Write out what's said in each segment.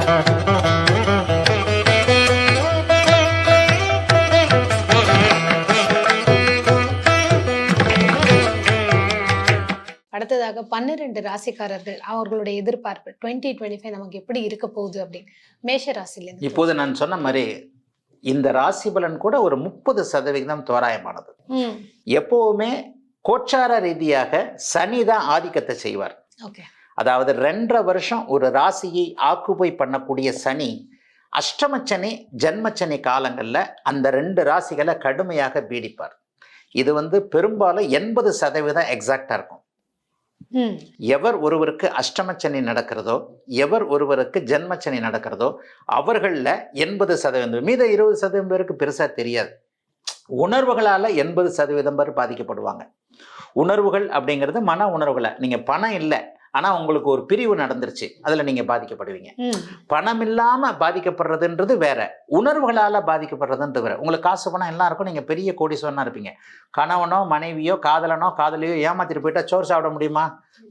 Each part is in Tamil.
அடுத்ததாக 12 ராசிக்காரர்கள் அவர்களுடைய எதிர்பார்ப்பு 2025 நமக்கு எப்படி இருக்க போகுது அப்படின்னு மேஷ ராசியில இப்போது நான் சொன்ன மாதிரி இந்த ராசி பலன் கூட ஒரு 30% தோராயமானது. எப்பவுமே கோச்சார ரீதியாக சனி தான் ஆதிக்கத்தை செய்வார். அதாவது 2.5 வருஷம் ஒரு ராசியை ஆக்குபை பண்ணக்கூடிய சனி அஷ்டமச்சனி ஜென்மச்சனி காலங்களில் அந்த 2 ராசிகளை கடுமையாக பீடிப்பார். இது பெரும்பாலும் 80% எக்ஸாக்டா இருக்கும். எவர் ஒருவருக்கு அஷ்டமச்சனி நடக்கிறதோ, எவர் ஒருவருக்கு ஜென்மச்சனி நடக்கிறதோ அவர்களில் 80%, மீத 20% பேருக்கு பெருசா தெரியாது. உணர்வுகளால 80% பேர் பாதிக்கப்படுவாங்க. உணர்வுகள் அப்படிங்கிறது மன உணர்வுகளை, நீங்க பணம் இல்லை ஆனா உங்களுக்கு ஒரு பிரிவு நடந்துருச்சு, அதுல நீங்க பாதிக்கப்படுவீங்க. பணம் இல்லாம பாதிக்கப்படுறதுன்றது வேற, உணர்வுகளால பாதிக்கப்படுறதுன்றது வேற. உங்களுக்கு காசு பணம் எல்லாம் இருக்கும், நீங்க பெரிய கோடீஸ்வரனா இருப்பீங்க. கணவனோ மனைவியோ காதலனோ காதலியோ ஏமாத்திட்டு போயிட்டா சோறு சாப்பிட முடியுமா?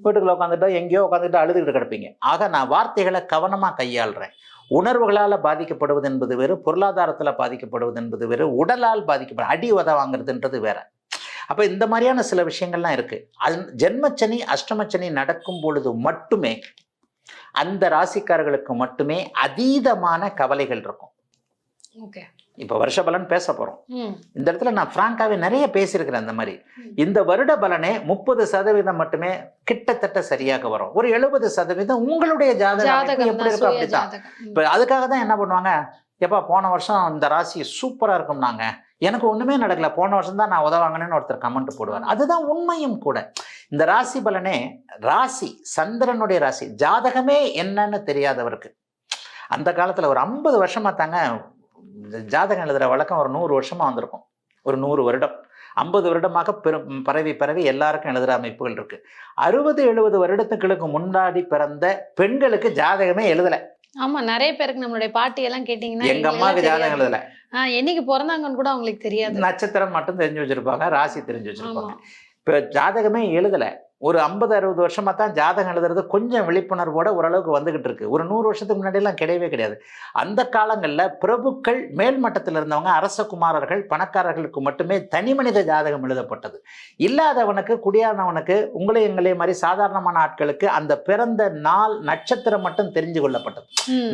வீட்டுக்குள்ள உட்காந்துட்டோ எங்கேயோ உட்காந்துட்டு அழுதுகிட்டு கிடப்பீங்க. ஆக நான் வார்த்தைகளை கவனமா கையாளுறேன். உணர்வுகளால் பாதிக்கப்படுவது என்பது வேறு, பொருளாதாரத்தில் பாதிக்கப்படுவது என்பது வேறு, உடலால் பாதிக்கப்படுது அடி உத வாங்குறதுன்றது வேற. அப்போ இந்த மாதிரியான சில விஷயங்கள்லாம் இருக்கு. ஜென்மச்சனி அஷ்டமச்சனி நடக்கும் பொழுது மட்டுமே அந்த ராசிக்காரர்களுக்கு மட்டுமே அதீதமான கவலைகள் இருக்கும். இப்போ வருஷ பலன் பேச போறோம். இந்த இடத்துல நான் பிராங்காவே நிறைய பேசியிருக்கிறேன். அந்த மாதிரி இந்த வருட பலனே 30% மட்டுமே கிட்டத்தட்ட சரியாக வரும். ஒரு 70% உங்களுடைய ஜாதகம் எப்படி இருக்கும் அப்படித்தான். இப்போ அதுக்காக தான் என்ன பண்ணுவாங்க, எப்பா போன வருஷம் இந்த ராசி சூப்பரா இருக்கும்னாங்க, எனக்கு ஒண்ணுமே நடக்கல, போன வருஷம் தான் நான் உதவாங்கன்னு ஒருத்தர் கமெண்ட் போடுவார். அதுதான் உண்மையும் கூட. இந்த ராசி பலனே ராசி சந்திரனுடைய ராசி, ஜாதகமே என்னன்னு தெரியாதவருக்கு அந்த காலத்துல ஒரு 50 வருஷமா தாங்க ஜாதகம் எழுதுற வழக்கம் ஒரு 100 வருஷமா வந்திருக்கும். ஒரு 100 வருடம் 50 வருடமாக பரவி எல்லாருக்கும் எழுதுற அமைப்புகள் இருக்கு. 60-70 வருடத்துக்கு முன்னாடி பிறந்த பெண்களுக்கு ஜாதகமே எழுதல. ஆமா, நிறைய பேருக்கு நம்மளுடைய பாட்டி எல்லாம் கேட்டீங்கன்னா எங்க அம்மாவுக்கு ஜாதகம் எழுதல, என்னைக்கு பிறந்தாங்கன்னு கூட அவங்களுக்கு தெரியாது. நட்சத்திரம் மட்டும் தெரிஞ்சு வச்சிருப்பாங்க, ராசி தெரிஞ்சு வச்சிருப்பாங்க. இப்ப ஜாதகமே எழுதல. ஒரு 50-60 வருஷமா தான் ஜாதகம் எழுதுறது கொஞ்சம் விழிப்புணர்வோட ஓரளவுக்கு வந்துகிட்டு இருக்கு. ஒரு 100 வருஷத்துக்கு முன்னாடி எல்லாம் கிடையவே கிடையாது. அந்த காலங்கள்ல பிரபுக்கள், மேல் மட்டத்தில் இருந்தவங்க, அரச குமாரர்கள், பணக்காரர்களுக்கு மட்டுமே தனி மனித ஜாதகம் எழுதப்பட்டது. இல்லாதவனுக்கு, குடியானவனுக்கு, உங்களே எங்களே மாதிரி சாதாரணமான ஆட்களுக்கு அந்த பிறந்த நாள் நட்சத்திரம் மட்டும் தெரிஞ்சு கொள்ளப்பட்டது.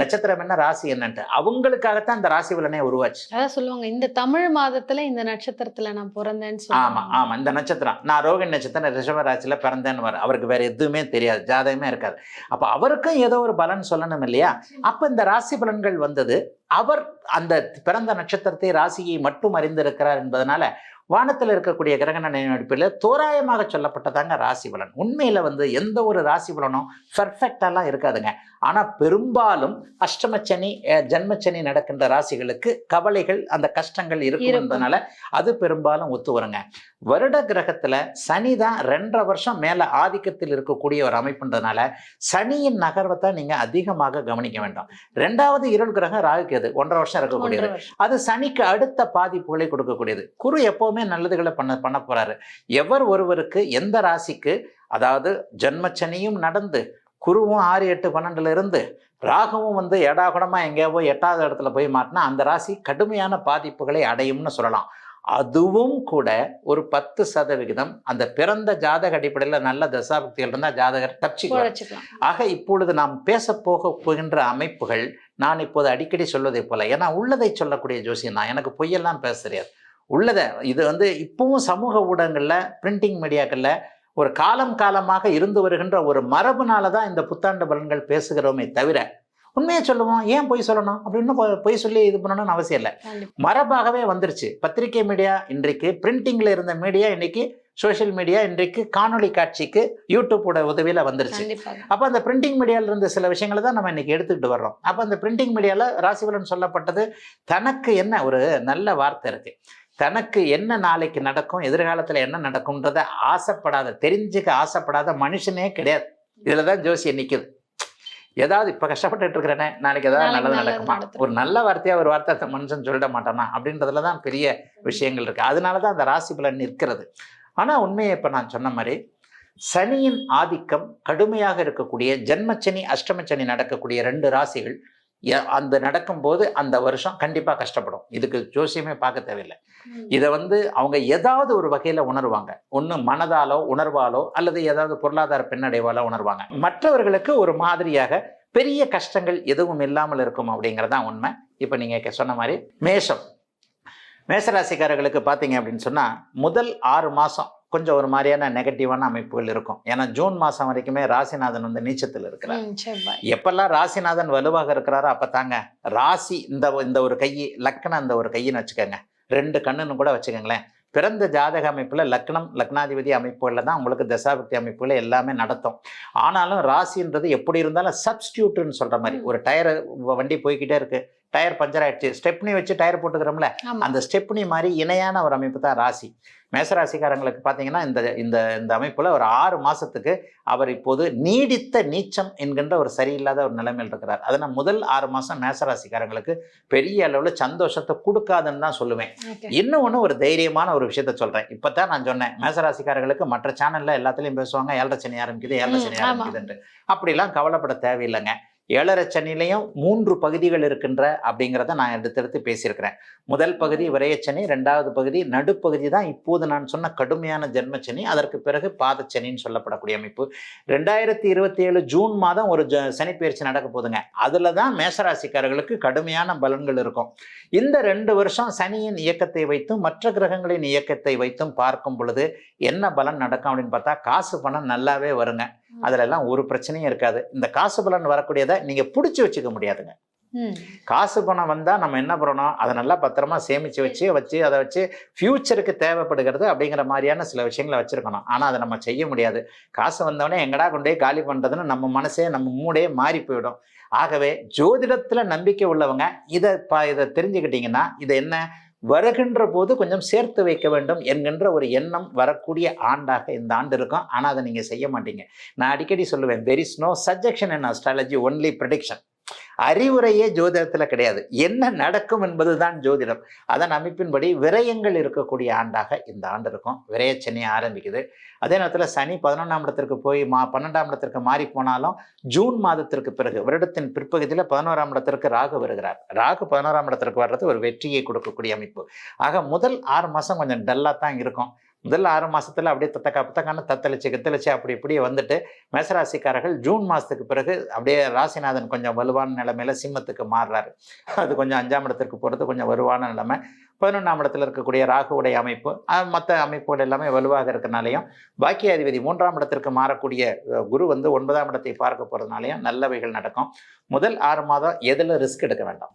நட்சத்திரம் என்ன, ராசி என்னன்ட்டு அவங்களுக்காகத்தான் அந்த ராசி பலனே உருவாச்சு. அதான் சொல்லுவாங்க, இந்த தமிழ் மாதத்துல இந்த நட்சத்திரத்துல நான் பிறந்தேன்னு. ஆமா ஆமா, இந்த நட்சத்திரம் நான் ரோகிணி நட்சத்திரம் ரிஷப ராசியில பிறந்தேன்னு அவருக்கு வேற எதுவுமே தெரியாது, ஜாதகமே இருக்காது. அப்ப அவருக்கும் ஏதோ ஒரு பலன் சொல்லணும் இல்லையா? அப்ப இந்த ராசி பலன்கள் வந்தது. அவர் அந்த பிறந்த நட்சத்திரத்தை ராசியை மட்டும் அறிந்திருக்கிறார் என்பதனால வானத்தில் இருக்கக்கூடிய கிரகண அடிப்படையில் தோராயமாக சொல்லப்பட்டதாங்க ராசி பலன். உண்மையில எந்த ஒரு ராசி பலனும் பெர்ஃபெக்டாலாம் இருக்காதுங்க. ஆனா பெரும்பாலும் அஷ்டமச்சனி ஜென்மச்சனி நடக்கின்ற ராசிகளுக்கு கவலைகள், அந்த கஷ்டங்கள் இருக்குன்றதுனால அது பெரும்பாலும் ஒத்து வருங்க. வருட கிரகத்துல சனி தான் 2.5 வருஷம் மேல ஆதிக்கத்தில் இருக்கக்கூடிய ஒரு அமைப்புன்றதுனால சனியின் நகர்வத்தை நீங்க அதிகமாக கவனிக்க வேண்டாம். 2வது இருள் கிரகம் ராகு கேது 1.5 வருஷம் இருக்கக்கூடியது. அது சனிக்கு அடுத்த பாதிப்புகளை கொடுக்கக்கூடியது. குரு எப்பவுமே நல்லதுகளை பண்ண போறாரு. எவர் ஒருவருக்கு எந்த ராசிக்கு, அதாவது ஜென்மச்சனியும் நடந்து குருவும் 6, 8, 12 இருந்து ராகுவும் ஏடாகுடமா எங்கேயோ போய் 8வது இடத்துல போய் மாட்டினா அந்த ராசி கடுமையான பாதிப்புகளை அடையும்னு சொல்லலாம். அதுவும் கூட ஒரு 10% அந்த பிறந்த ஜாதக அடிப்படையில் நல்ல தசாபக்திகள் இருந்தால் ஜாதகர் தப்பிச்சுக்கலாம். ஆக இப்பொழுது நாம் பேச போகின்ற அமைப்புகள் நான் இப்போது அடிக்கடி சொல்வதை போல, ஏன்னா உள்ளதை சொல்லக்கூடிய ஜோசியம் தான், எனக்கு பொய்யெல்லாம் பேச தெரியாது. உள்ளதை இது இப்பவும் சமூக ஊடகங்கள்ல, பிரிண்டிங் மீடியாக்கள்ல ஒரு காலமாக இருந்து வருகின்ற ஒரு மரபுனால தான் இந்த புத்தாண்டு பலன்கள் பேசுகிறோமே தவிர உண்மையை சொல்லுவோம். ஏன் பொய் சொல்லணும் அப்படின்னு பொய் சொல்லி இது பண்ணணும்னு அவசியம் இல்லை. மரபாகவே வந்துருச்சு. பத்திரிகை மீடியா இன்றைக்கு, பிரிண்டிங்ல இருந்த மீடியா இன்னைக்கு சோசியல் மீடியா, இன்றைக்கு காணொலி காட்சிக்கு யூடியூப்போட உதவியில வந்துருச்சு. அப்ப அந்த பிரிண்டிங் மீடியால இருந்த சில விஷயங்களை தான் நம்ம இன்னைக்கு எடுத்துக்கிட்டு வர்றோம். அப்ப அந்த பிரிண்டிங் மீடியால ராசி பலன் சொல்லப்பட்டது. தனக்கு என்ன ஒரு நல்ல வார்த்தை இருக்கு, தனக்கு என்ன நாளைக்கு நடக்கும், எதிர்காலத்துல என்ன நடக்கும்ன்றத தெரிஞ்சுக்க ஆசைப்படாத மனுஷனே கிடையாது. இதுலதான் ஜோசியம் நிக்குது. ஏதாவது இப்ப கஷ்டப்பட்டு இருக்கிறேனே, நாளைக்கு ஏதாவது நல்லது நடக்குமா, ஒரு நல்ல வார்த்தையா ஒரு வார்த்தை அந்த மனுஷன் சொல்லிட மாட்டானா அப்படின்றதுலதான் பெரிய விஷயங்கள் இருக்கு. அதனாலதான் அந்த ராசி பலன் நிற்கிறது. ஆனா உண்மையை இப்ப நான் சொன்ன மாதிரி சனியின் ஆதிக்கம் கடுமையாக இருக்கக்கூடிய ஜென்மச்சனி அஷ்டமச்சனி நடக்கக்கூடிய 2 ராசிகள் அந்த நடக்கும்போது அந்த வருஷம் கண்டிப்பாக கஷ்டப்படும். இதுக்கு ஜோசியமே பார்க்க தேவையில்லை. இதை அவங்க ஏதாவது ஒரு வகையில் உணர்வாங்க. ஒன்று மனதாலோ உணர்வாலோ அல்லது ஏதாவது பொருளாதார பின்னடைவாலோ உணர்வாங்க. மற்றவர்களுக்கு ஒரு மாதிரியாக பெரிய கஷ்டங்கள் எதுவும் இல்லாமல் இருக்கும் அப்படிங்கிறதான் உண்மை. இப்போ நீங்கள் சொன்ன மாதிரி மேஷராசிக்காரர்களுக்கு பார்த்தீங்க அப்படின்னு சொன்னால் முதல் 6 மாதம் கொஞ்சம் ஒரு மாதிரியான நெகட்டிவான அமைப்புகள் இருக்கும். ஏன்னா ஜூன் மாதம் வரைக்குமே ராசிநாதன் நீச்சத்தில் இருக்கிறார். எப்பெல்லாம் ராசிநாதன் வலுவாக இருக்கிறாரோ அப்போ தாங்க ராசி இந்த ஒரு கை லக்னம் இந்த ஒரு கையின்னு வச்சுக்கோங்க, 2 கண்ணுன்னு கூட வச்சுக்கோங்களேன். பிறந்த ஜாதக அமைப்பில் லக்னம் லக்னாதிபதி அமைப்புகளில் தான் உங்களுக்கு தசாபக்தி அமைப்புகளை எல்லாமே நடத்தும். ஆனாலும் ராசின்றது எப்படி இருந்தாலும் சப்ஸ்டியூட்டுன்னு சொல்கிற மாதிரி, ஒரு டயர் வண்டி போய்கிட்டே இருக்கு, டயர் பஞ்சர் ஆயிடுச்சு, ஸ்டெப்னி வச்சு டயர் போட்டுக்கிறோம்ல, அந்த ஸ்டெப்னி மாதிரி இணையான ஒரு அமைப்பு தான் ராசி. மேசராசிக்காரங்களுக்கு பார்த்தீங்கன்னா இந்த அமைப்புல ஒரு 6 மாசத்துக்கு அவர் இப்போது நீடித்த நீச்சம் என்கின்ற ஒரு சரியில்லாத ஒரு நிலைமையில் இருக்கிறார். அதனால் முதல் 6 மாசம் மேசராசிக்காரங்களுக்கு பெரிய அளவில் சந்தோஷத்தை கொடுக்காதுன்னு தான் சொல்லுவேன். இன்னொன்று ஒரு தைரியமான ஒரு விஷயத்த சொல்றேன். இப்பதான் நான் சொன்னேன், மேசராசிக்காரர்களுக்கு மற்ற சேனல்ல எல்லாத்துலயும் பேசுவாங்க 7.5 சனி ஆரம்பிக்குது 7.5 சனி ஆரம்பிக்குதுன்ட்டு. அப்படிலாம் கவலைப்பட தேவையில்லைங்க. 7.5 சனிலையும் 3 பகுதிகள் இருக்கின்ற அப்படிங்கிறத நான் எடுத்து பேசியிருக்கிறேன். முதல் பகுதி விரயச்சனி, 2வது பகுதி நடுப்பகுதி தான் இப்போது நான் சொன்ன கடுமையான ஜென்மச்சனி, அதற்கு பிறகு பாதச்சனின்னு சொல்லப்படக்கூடிய அமைப்பு. 2027 ஜூன் மாதம் ஒரு சனி பயிற்சி நடக்க போதுங்க. அதில் தான் மேசராசிக்காரர்களுக்கு கடுமையான பலன்கள் இருக்கும். இந்த 2 வருஷம் சனியின் இயக்கத்தை வைத்தும் மற்ற கிரகங்களின் இயக்கத்தை வைத்தும் பார்க்கும் பொழுது என்ன பலன் நடக்கும் அப்படின்னு பார்த்தா, காசு பணம் நல்லாவே வருங்க. அதுலெல்லாம் ஒரு பிரச்சனையும் இருக்காது. இந்த காசு பலன் வரக்கூடியதை நீங்க பிடிச்சி வச்சுக்க முடியாதுங்க. காசு பணம் வந்தா நம்ம என்ன பண்ணணும், அதை நல்லா பத்திரமா சேமிச்சு வச்சு அதை வச்சு ஃபியூச்சருக்கு தேவைப்படுகிறது அப்படிங்கிற மாதிரியான சில விஷயங்களை வச்சிருக்கணும். ஆனா அதை நம்ம செய்ய முடியாது. காசு வந்தவொடனே எங்கடா கொண்டு போய் காலி பண்றதுன்னு நம்ம மனசே நம்ம மூடே மாறி போயிடும். ஆகவே ஜோதிடத்துல நம்பிக்கை உள்ளவங்க இதை தெரிஞ்சுக்கிட்டீங்கன்னா, இது என்ன வருகின்ற போது கொஞ்சம் சேர்த்து வைக்க வேண்டும் என்கின்ற ஒரு எண்ணம் வரக்கூடிய ஆண்டாக இந்த ஆண்டு இருக்கும். ஆனால் அதை நீங்கள் செய்ய மாட்டீங்க. நான் அடிக்கடி சொல்லுவேன், there is no suggestion in astrology, only prediction. அறிவுரையே ஜோதிடத்தில் கிடையாது, என்ன நடக்கும் என்பதுதான் ஜோதிடம். அதன் அமைப்பின்படி விரயங்கள் இருக்கக்கூடிய ஆண்டாக இந்த ஆண்டு இருக்கும். விரயச்சனி ஆரம்பிக்குது. அதே நேரத்தில் சனி 11ஆம் இடத்திற்கு போய் 12ஆம் இடத்திற்கு மாறி போனாலும் ஜூன் மாதத்திற்கு பிறகு வருடத்தின் பிற்பகுதியில் 11ஆம் இடத்திற்கு ராகு வருகிறார். ராகு 11ஆம் இடத்திற்கு வர்றது ஒரு வெற்றியை கொடுக்கக்கூடிய அமைப்பு. ஆக முதல் 6 மாதம் கொஞ்சம் டல்லாக தான் இருக்கும். முதல் 6 மாதத்தில் அப்படியே புத்தக்கான தத்தளிச்சு அப்படி இப்படியே வந்துட்டு மேசராசிக்காரர்கள் ஜூன் மாதத்துக்கு பிறகு அப்படியே ராசிநாதன் கொஞ்சம் வலுவான நிலைமையில சிம்மத்துக்கு மாறுறாரு. அது கொஞ்சம் 5ஆம் இடத்திற்கு போகிறது கொஞ்சம் வலுவான நிலைமை. 11ஆம் இடத்துல இருக்கக்கூடிய ராகுவுடைய அமைப்பு மற்ற அமைப்புகள் எல்லாமே வலுவாக இருக்கிறனாலையும், பாக்கியாதிபதி 3ஆம் இடத்திற்கு மாறக்கூடிய குரு 9ஆம் இடத்தை பார்க்க போறதுனாலையும் நல்லவைகள் நடக்கும். முதல் 6 மாதம் எதில் ரிஸ்க் எடுக்க வேண்டாம்.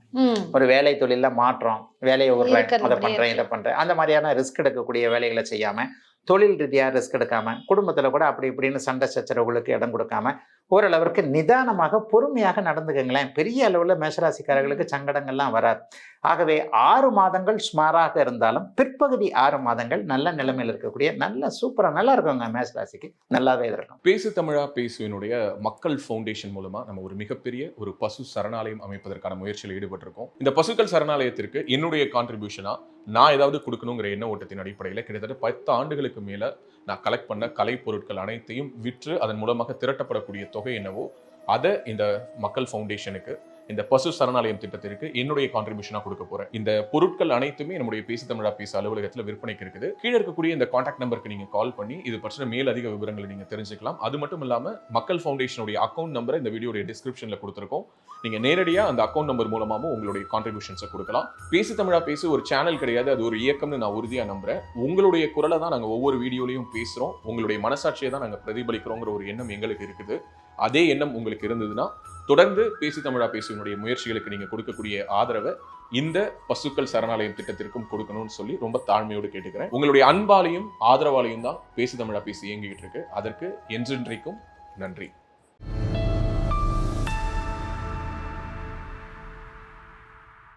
ஒரு வேலை தொழில மாற்றம், வேலையை விடுறேன், அதை பண்றேன் இதை பண்றேன், அந்த மாதிரியான ரிஸ்க் எடுக்கக்கூடிய வேலைகளை செய்யாம, தொழில் ரீதியாக ரிஸ்க் எடுக்காம, குடும்பத்தில் கூட அப்படி இப்படின்னு சண்டை சச்சரவுகளுக்கு இடம் கொடுக்காம ஓரளவிற்கு நிதானமாக பொறுமையாக நடந்துக்கங்களேன். பெரிய அளவில் மேஷராசிக்காரர்களுக்கு சங்கடங்கள்லாம் வராது. ஆகவே 6 மாதங்கள் சுமாராக இருந்தாலும் பிற்பகுதி 6 மாதங்கள் நல்ல நிலைமையில் இருக்கக்கூடிய நல்ல சூப்பராக நல்லா இருக்குங்க. மேஷராசிக்கு நல்லாவே இருக்கும். பேசு தமிழா பேசுவினுடைய மக்கள் ஃபவுண்டேஷன் மூலமா நம்ம ஒரு மிகப்பெரிய ஒரு பசு சரணாலயம் அமைப்பதற்கான முயற்சியில் ஈடுபட்டிருக்கோம். இந்த பசுக்கள் சரணாலயத்திற்கு என்னுடைய கான்ட்ரிபியூஷனா நான் ஏதாவது கொடுக்கணுங்கிற எண்ண ஓட்டத்தின் அடிப்படையில் கிட்டத்தட்ட 10 ஆண்டுகளுக்கு மேல நான் கலெக்ட் பண்ண கலை பொருட்கள் அனைத்தையும் விற்று அதன் மூலமாக திரட்டப்படக்கூடிய தொகை என்னவோ அதை இந்த மக்கள் ஃபவுண்டேஷனுக்கு, இந்த பசு சரணாலயம் திட்டத்திற்கு என்னுடைய கான்ட்ரிபியூஷனா கொடுக்க போறேன். இந்த பொருட்கள் அனைத்துமே நம்முடைய பேசு தமிழா பேச அலுவலகத்தில் விற்பனைக்கு இருக்குது. கீழே இருக்கக்கூடிய இந்த கான்டாக்ட் நம்பருக்கு நீங்க கால் பண்ணி இது பற்றின மேல் அதிக விவரங்களை நீங்க தெரிஞ்சுக்கலாம். அது மட்டும் இல்லாம மக்கள் ஃபவுண்டேஷனுடைய அக்கௌண்ட் நம்பரை இந்த வீடியோடைய டிஸ்கிரிப்ஷன்ல கொடுத்துருக்கோம். நீங்க நேரடியா அந்த அக்கௌண்ட் நம்பர் மூலமாகவும் உங்களுடைய கான்ட்ரிபியூஷன்ஸை கொடுக்கலாம். பேசு தமிழா பேசு ஒரு சேனல் கிடையாது, அது ஒரு இயக்கம்னு நான் உறுதியா நம்புறேன். உங்களுடைய குரலை தான் நாங்க ஒவ்வொரு வீடியோலையும் பேசுறோம், உங்களுடைய மனசாட்சியை தான் நாங்க பிரதிபலிக்கிறோங்கிற ஒரு எண்ணம் எங்களுக்கு இருக்குது. அதே எண்ணம் உங்களுக்கு இருந்ததுன்னா தொடர்ந்து பேசு தமிழா பேசுவனுடைய முயற்சிகளுக்கு நீங்க கொடுக்கக்கூடிய ஆதரவை இந்த பசுக்கள் சரணாலயம் திட்டத்திற்கும் கொடுக்கணும்னு சொல்லி ரொம்ப தாழ்மையோடு கேட்டுக்கிறேன். உங்களுடைய அன்பாலையும் ஆதரவாலையும் தான் பேசு தமிழா பேசி இயங்கிட்டு இருக்கு. அதற்கு என்றென்றைக்கும் நன்றி.